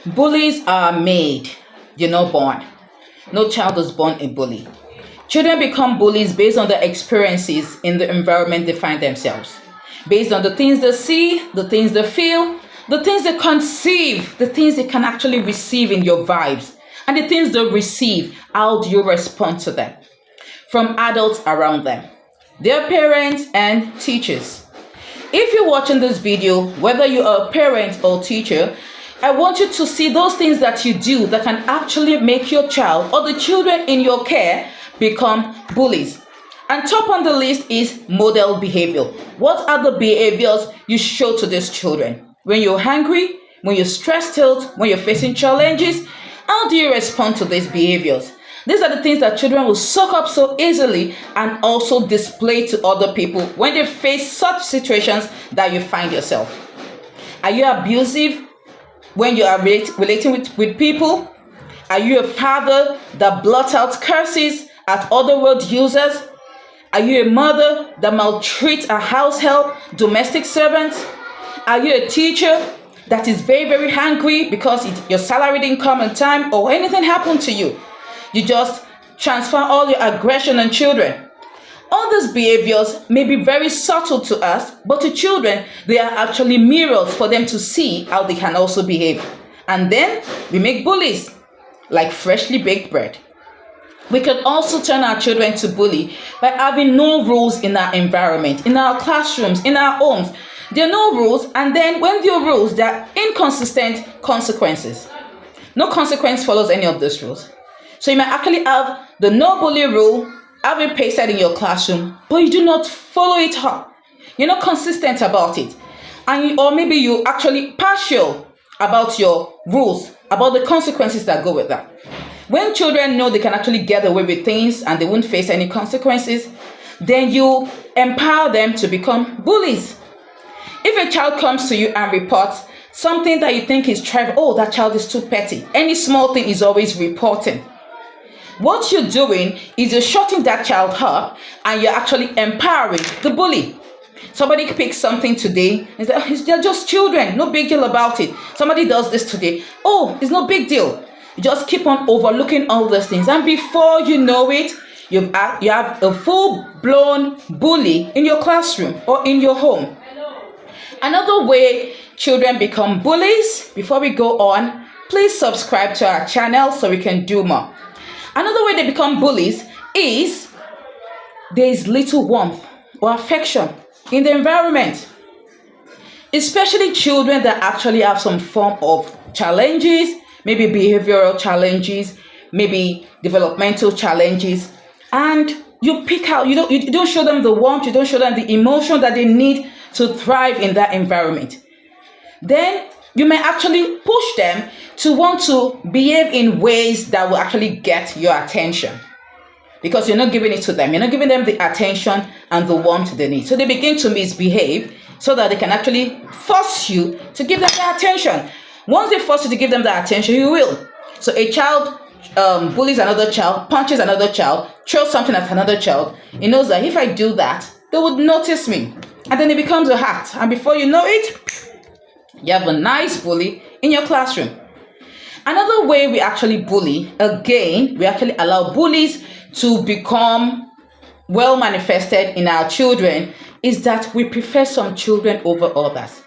Bullies are made, you're not born. No child is born a bully. Children become bullies based on the experiences in the environment they find themselves, based on the things they see, the things they feel, the things they conceive, the things they can actually receive in your vibes, and the things they receive. How do you respond to them? From adults around them, their parents and teachers. If you're watching this video, whether you are a parent or teacher, I want you to see those things that you do that can actually make your child or the children in your care become bullies. And top on the list is model behavior. What are the behaviors you show to these children? When you're hungry, when you're stressed out, when you're facing challenges, how do you respond to these behaviors? These are the things that children will soak up so easily and also display to other people when they face such situations that you find yourself. Are you abusive when you are relating with people? Are you a father that blots out curses at other word users? Are you a mother that maltreats a house help, domestic servants? Are you a teacher that is very, very hungry because your salary didn't come on time or anything happened to you? You just transfer all your aggression on children. All these behaviors may be very subtle to us, but to children, they are actually mirrors for them to see how they can also behave. And then we make bullies, like freshly baked bread. We can also turn our children to bully by having no rules in our environment, in our classrooms, in our homes. There are no rules, and then when there are rules, there are inconsistent consequences. No consequence follows any of these rules. So you might actually have the no bully rule, have it pasted in your classroom, but you do not follow it up. You're not consistent about it. Or maybe you actually partial about your rules, about the consequences that go with that. When children know they can actually get away with things and they won't face any consequences, then you empower them to become bullies. If a child comes to you and reports something that you think is trivial, oh, that child is too petty. Any small thing is always reporting. What you're doing is you're shutting that child up and you're actually empowering the bully. Somebody picks something today and says, they're just children, no big deal about it. Somebody does this today, oh, it's no big deal. You just keep on overlooking all those things. And before you know it, you have a full-blown bully in your classroom or in your home. Another way children become bullies, before we go on, please subscribe to our channel so we can do more. Another way they become bullies is there is little warmth or affection in the environment. Especially children that actually have some form of challenges, maybe behavioral challenges, maybe developmental challenges, and you pick out, you don't show them the warmth, you don't show them the emotion that they need to thrive in that environment. Then you may actually push them to want to behave in ways that will actually get your attention, because you're not giving it to them. You're not giving them the attention and the warmth they need. So they begin to misbehave so that they can actually force you to give them their attention. Once they force you to give them the attention, you will. So a child bullies another child, punches another child, throws something at another child. He knows that if I do that, they would notice me. And then it becomes a habit. And before you know it, you have a nice bully in your classroom. Another way we actually bully, again, we actually allow bullies to become well manifested in our children, is that we prefer some children over others.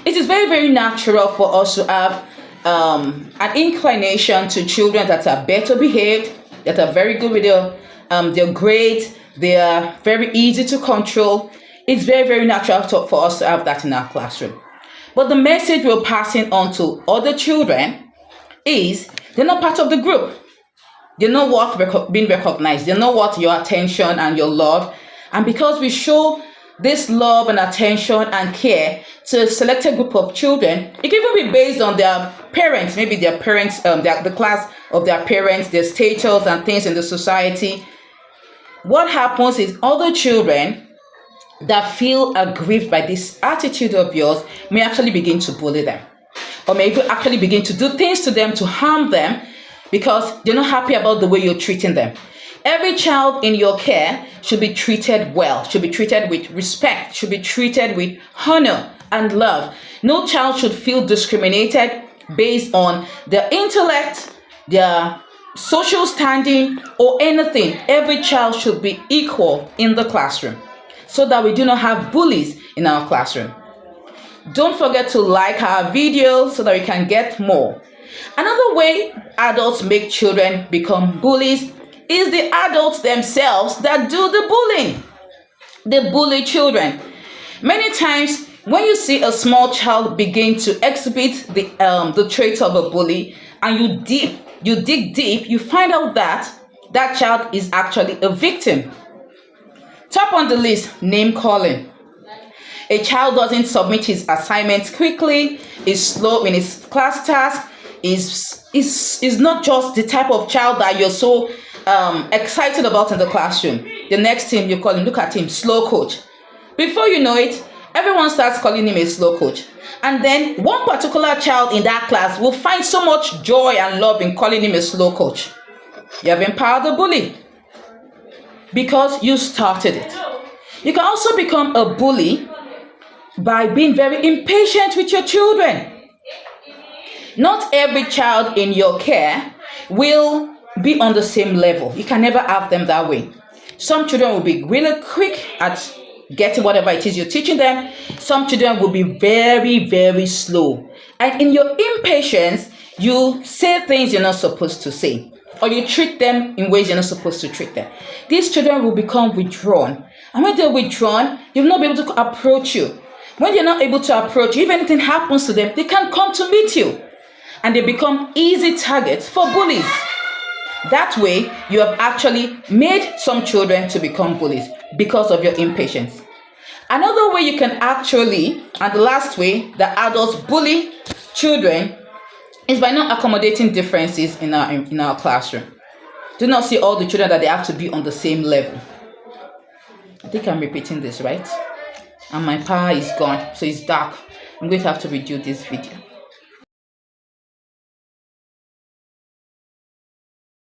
It is very, very natural for us to have an inclination to children that are better behaved, that are very good with their grades, they are very easy to control. It's very, very natural for us to have that in our classroom. But the message we're passing on to other children is they're not part of the group. They're not worth being recognized. They're not worth your attention and your love. And because we show this love and attention and care to a selected group of children, it can even be based on their parents, maybe their parents, the class of their parents, their status and things in the society. What happens is other children that feel aggrieved by this attitude of yours may actually begin to bully them, or may even actually begin to do things to them to harm them because they're not happy about the way you're treating them. Every child in your care should be treated well, should be treated with respect, should be treated with honor and love. No child should feel discriminated based on their intellect, their social standing, or anything. Every child should be equal in the classroom so that we do not have bullies in our classroom. Don't forget to like our video so that we can get more. Another way adults make children become bullies is the adults themselves that do the bullying. They bully children. Many times when you see a small child begin to exhibit the traits of a bully, and you dig deep, you find out that that child is actually a victim. Top on the list, name calling. A child doesn't submit his assignments quickly, is slow in his class task, is not just the type of child that you're so excited about in the classroom. The next thing you call him, look at him, slow coach. Before you know it, everyone starts calling him a slow coach. And then one particular child in that class will find so much joy and love in calling him a slow coach. You have empowered the bully because you started it. You can also become a bully by being very impatient with your children. Not every child in your care will be on the same level. You can never have them that way. Some children will be really quick at getting whatever it is you're teaching them. Some children will be very, very slow. And in your impatience, you say things you're not supposed to say, or you treat them in ways you're not supposed to treat them. These children will become withdrawn. And when they're withdrawn, you'll not be able to approach you. When you're not able to approach you, if anything happens to them, they can come to meet you. And they become easy targets for bullies. That way, you have actually made some children to become bullies because of your impatience. Another way you can actually, and the last way that adults bully children, is by not accommodating differences in our classroom. Do not see all the children that they have to be on the same level. I think I'm repeating this, right? And my power is gone, so it's dark. I'm going to have to redo this video.